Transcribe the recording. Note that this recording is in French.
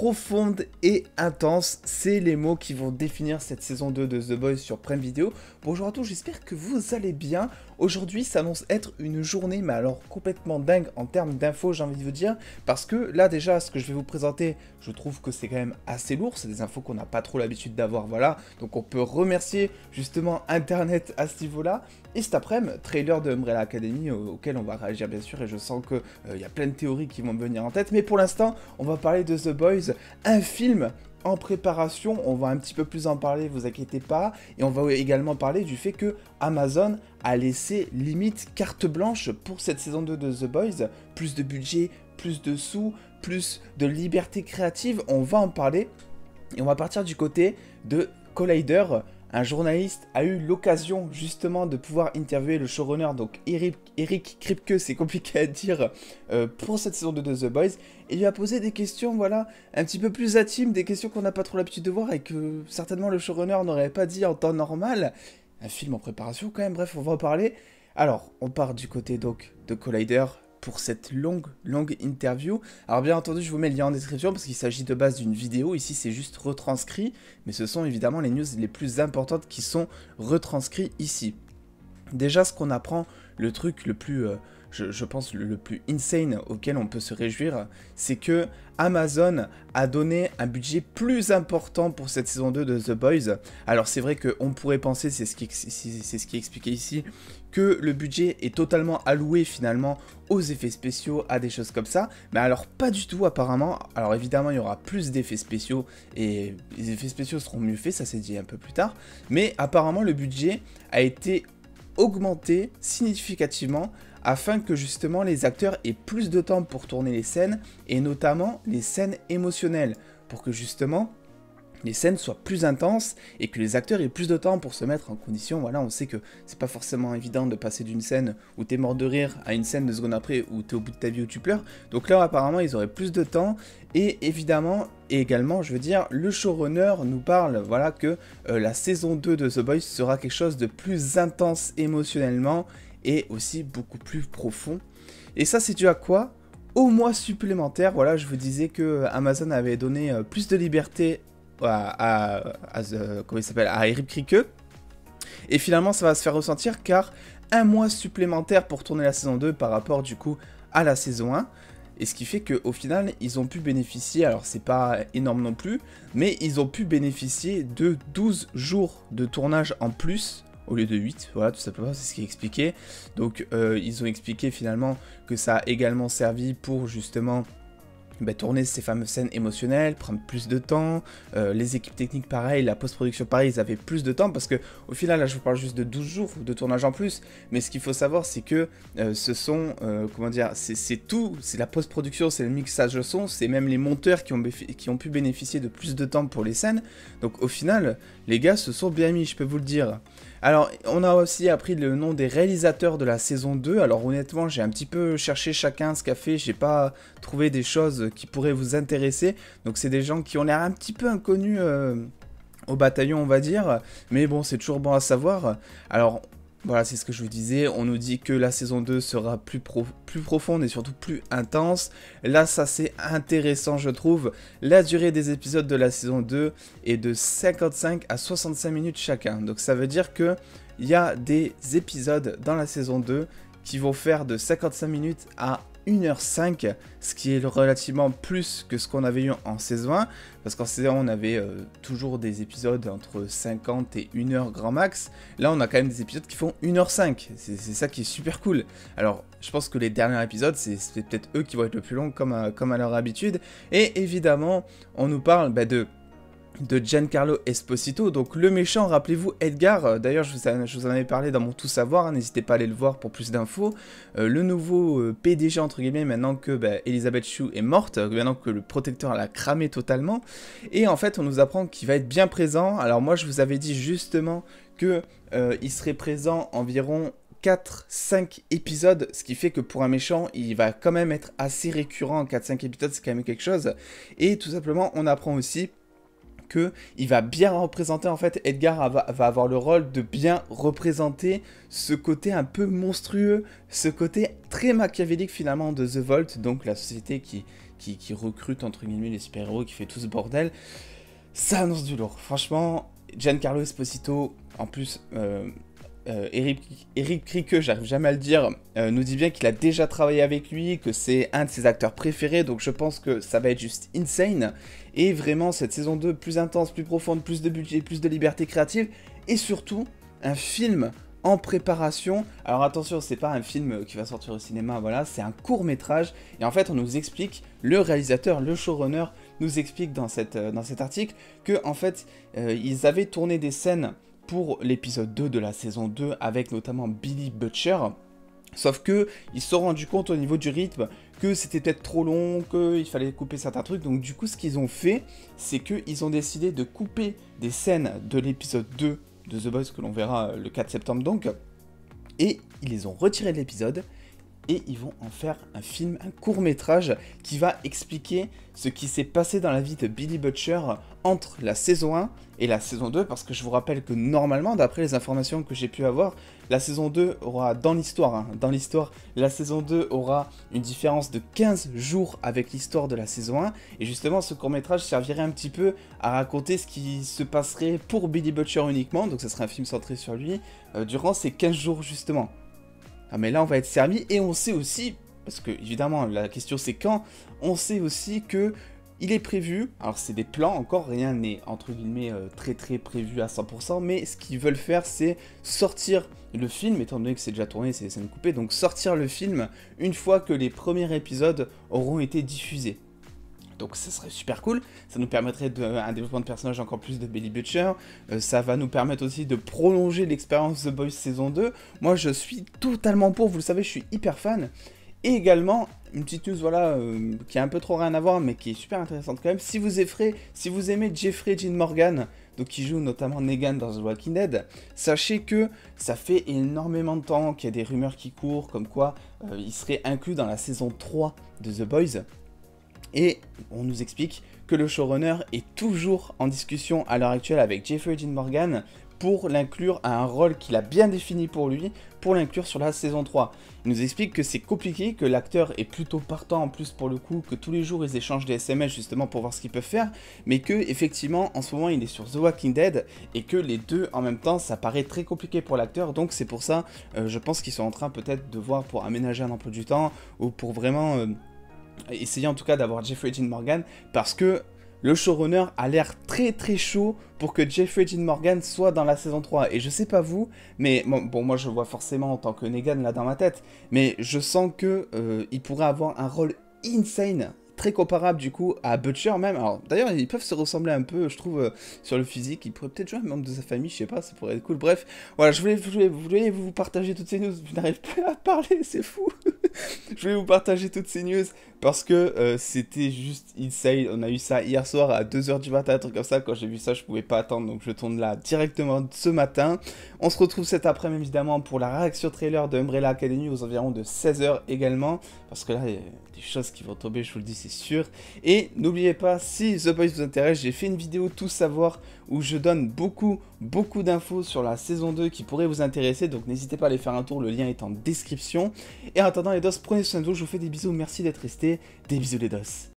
profonde et intense, c'est les mots qui vont définir cette saison 2 de The Boys sur Prime Video. Bonjour à tous, j'espère que vous allez bien. Aujourd'hui s'annonce être une journée, mais alors complètement dingue en termes d'infos, j'ai envie de vous dire, parce que là déjà, ce que je vais vous présenter, je trouve que c'est quand même assez lourd, c'est des infos qu'on n'a pas trop l'habitude d'avoir, voilà, donc on peut remercier justement Internet à ce niveau-là. Et cet après-midi, trailer de Umbrella Academy auquel on va réagir bien sûr, et je sens que y a plein de théories qui vont me venir en tête, mais pour l'instant, on va parler de The Boys, un film en préparation, on va un petit peu plus en parler, vous inquiétez pas, et on va également parler du fait que Amazon a laissé limite carte blanche pour cette saison 2 de The Boys, plus de budget, plus de sous, plus de liberté créative, on va en parler, et on va partir du côté de Collider. Un journaliste a eu l'occasion justement de pouvoir interviewer le showrunner, donc Eric Kripke, c'est compliqué à dire, pour cette saison 2 de The Boys, et lui a posé des questions, voilà, un petit peu plus intimes, des questions qu'on n'a pas trop l'habitude de voir et que certainement le showrunner n'aurait pas dit en temps normal. Un film en préparation quand même, bref, on va en parler. Alors, on part du côté donc de Collider pour cette longue interview. Alors bien entendu, je vous mets le lien en description parce qu'il s'agit de base d'une vidéo. Ici, c'est juste retranscrit, mais ce sont évidemment les news les plus importantes qui sont retranscrites ici. Déjà, ce qu'on apprend, le truc le plus, je pense, le plus insane auquel on peut se réjouir, c'est que Amazon a donné un budget plus important pour cette saison 2 de The Boys. Alors c'est vrai qu'on pourrait penser, c'est ce qui est expliqué ici, que le budget est totalement alloué finalement aux effets spéciaux, à des choses comme ça, mais alors pas du tout apparemment. Alors évidemment il y aura plus d'effets spéciaux et les effets spéciaux seront mieux faits, ça c'est dit un peu plus tard, mais apparemment le budget a été augmenté significativement afin que justement les acteurs aient plus de temps pour tourner les scènes et notamment les scènes émotionnelles pour que justement les scènes soient plus intenses et que les acteurs aient plus de temps pour se mettre en condition. Voilà, on sait que c'est pas forcément évident de passer d'une scène où t'es mort de rire à une scène 2 secondes après où t'es au bout de ta vie où tu pleures. Donc là apparemment ils auraient plus de temps et évidemment et également je veux dire le showrunner nous parle voilà que la saison 2 de The Boys sera quelque chose de plus intense émotionnellement et aussi beaucoup plus profond. Et ça c'est dû à quoi? Au mois supplémentaire. Voilà, je vous disais que Amazon avait donné plus de liberté comment il s'appelle, à Eric Kripke. Et finalement ça va se faire ressentir car un mois supplémentaire pour tourner la saison 2 par rapport du coup à la saison 1. Et ce qui fait qu'au final ils ont pu bénéficier, alors c'est pas énorme non plus, mais ils ont pu bénéficier de 12 jours de tournage en plus au lieu de 8, voilà tout simplement, c'est ce qui est expliqué. Donc ils ont expliqué finalement que ça a également servi pour justement tourner ces fameuses scènes émotionnelles, prendre plus de temps, les équipes techniques pareil, la post-production pareil, ils avaient plus de temps parce que au final là je vous parle juste de 12 jours de tournage en plus, mais ce qu'il faut savoir c'est que ce sont, comment dire, c'est tout, c'est la post-production, c'est le mixage de son, c'est même les monteurs qui ont pu bénéficier de plus de temps pour les scènes, donc au final les gars se sont bien mis, je peux vous le dire. Alors, on a aussi appris le nom des réalisateurs de la saison 2. Alors honnêtement, j'ai un petit peu cherché chacun ce qu'a fait. J'ai pas trouvé des choses qui pourraient vous intéresser. Donc c'est des gens qui ont l'air un petit peu inconnus au bataillon, on va dire. Mais bon, c'est toujours bon à savoir. Alors, voilà, c'est ce que je vous disais. On nous dit que la saison 2 sera plus profonde et surtout plus intense. Là, ça c'est intéressant, je trouve. La durée des épisodes de la saison 2 est de 55 à 65 minutes chacun. Donc ça veut dire que il y a des épisodes dans la saison 2 qui vont faire de 55 minutes à 1h05, ce qui est relativement plus que ce qu'on avait eu en saison 1, parce qu'en saison 1 on avait toujours des épisodes entre 50 et 1h grand max. Là on a quand même des épisodes qui font 1h05, c'est ça qui est super cool. Alors je pense que les derniers épisodes c'est peut-être eux qui vont être le plus longs comme à leur habitude, et évidemment on nous parle de Giancarlo Esposito, donc le méchant, rappelez-vous Edgar, d'ailleurs je vous en avais parlé dans mon tout savoir, hein, n'hésitez pas à aller le voir pour plus d'infos, le nouveau PDG entre guillemets maintenant que Elizabeth Shue est morte, maintenant que le protecteur l'a cramé totalement, et en fait on nous apprend qu'il va être bien présent. Alors moi je vous avais dit justement que il serait présent environ 4-5 épisodes, ce qui fait que pour un méchant, il va quand même être assez récurrent. 4-5 épisodes, c'est quand même quelque chose, et tout simplement on apprend aussi il va bien représenter, en fait, Edgar va avoir le rôle de bien représenter ce côté un peu monstrueux, ce côté très machiavélique finalement de The Vault, donc la société qui qui recrute entre guillemets les super-héros, qui fait tout ce bordel. Ça annonce du lourd. Franchement, Giancarlo Esposito, en plus, Eric Krike, j'arrive jamais à le dire, nous dit bien qu'il a déjà travaillé avec lui, que c'est un de ses acteurs préférés, donc je pense que ça va être juste insane. Et vraiment, cette saison 2, plus intense, plus profonde, plus de budget, plus de liberté créative, et surtout, un film en préparation. Alors attention, c'est pas un film qui va sortir au cinéma, voilà, c'est un court-métrage, et en fait, on nous explique, le réalisateur, le showrunner, nous explique dans cet article, que en fait, ils avaient tourné des scènes pour l'épisode 2 de la saison 2 avec notamment Billy Butcher. Sauf que ils se sont rendus compte au niveau du rythme que c'était peut-être trop long, qu'il fallait couper certains trucs. Donc du coup, ce qu'ils ont fait, c'est qu'ils ont décidé de couper des scènes de l'épisode 2 de The Boys que l'on verra le 4 septembre donc. Et ils les ont retirés de l'épisode. Et ils vont en faire un film, un court-métrage qui va expliquer ce qui s'est passé dans la vie de Billy Butcher entre la saison 1 et la saison 2, parce que je vous rappelle que normalement, d'après les informations que j'ai pu avoir, la saison 2 aura, dans l'histoire, la saison 2 aura une différence de 15 jours avec l'histoire de la saison 1, et justement ce court-métrage servirait un petit peu à raconter ce qui se passerait pour Billy Butcher uniquement, donc ça serait un film centré sur lui, durant ces 15 jours justement. Ah mais là on va être servi, et on sait aussi, parce que évidemment la question c'est quand, on sait aussi que il est prévu, alors c'est des plans encore, rien n'est entre guillemets très prévu à 100%, mais ce qu'ils veulent faire c'est sortir le film, étant donné que c'est déjà tourné, c'est des scènes coupées, donc sortir le film une fois que les premiers épisodes auront été diffusés. Donc ça serait super cool, ça nous permettrait un développement de personnage encore plus de Billy Butcher, ça va nous permettre aussi de prolonger l'expérience The Boys saison 2, moi je suis totalement pour, vous le savez, je suis hyper fan, et également, une petite news voilà, qui a un peu trop rien à voir, mais qui est super intéressante quand même, si vous aimez Jeffrey Dean Morgan, donc qui joue notamment Negan dans The Walking Dead, sachez que ça fait énormément de temps qu'il y a des rumeurs qui courent, comme quoi il serait inclus dans la saison 3 de The Boys. Et on nous explique que le showrunner est toujours en discussion à l'heure actuelle avec Jeffrey Dean Morgan pour l'inclure à un rôle qu'il a bien défini pour lui, pour l'inclure sur la saison 3. Il nous explique que c'est compliqué, que l'acteur est plutôt partant en plus pour le coup, que tous les jours ils échangent des SMS justement pour voir ce qu'ils peuvent faire, mais que effectivement en ce moment il est sur The Walking Dead et que les deux en même temps ça paraît très compliqué pour l'acteur, donc c'est pour ça je pense qu'ils sont en train peut-être de voir pour aménager un emploi du temps ou pour vraiment... essayer en tout cas d'avoir Jeffrey Dean Morgan, parce que le showrunner a l'air très chaud pour que Jeffrey Dean Morgan soit dans la saison 3. Et je sais pas vous, mais bon moi je le vois forcément en tant que Negan là dans ma tête, mais je sens que il pourrait avoir un rôle insane, très comparable du coup à Butcher même. Alors d'ailleurs ils peuvent se ressembler un peu je trouve sur le physique, il pourrait peut-être jouer un membre de sa famille, je sais pas, ça pourrait être cool. Bref, voilà, je voulais vous partager toutes ces news, je n'arrive plus à parler, c'est fou. Je voulais vous partager toutes ces news parce que c'était juste insane. On a eu ça hier soir à 2h du matin, un truc comme ça. Quand j'ai vu ça, je pouvais pas attendre, donc je tourne là directement ce matin. On se retrouve cet après-midi évidemment pour la réaction trailer de Umbrella Academy aux environs de 16h également, parce que là il y a des choses qui vont tomber, je vous le dis, c'est sûr. Et n'oubliez pas, si The Boys vous intéresse, j'ai fait une vidéo tout savoir où je donne beaucoup d'infos sur la saison 2 qui pourraient vous intéresser, donc n'hésitez pas à aller faire un tour, le lien est en description. Et en attendant les dos, prenez soin de vous, je vous fais des bisous, merci d'être restés, des bisous les dos.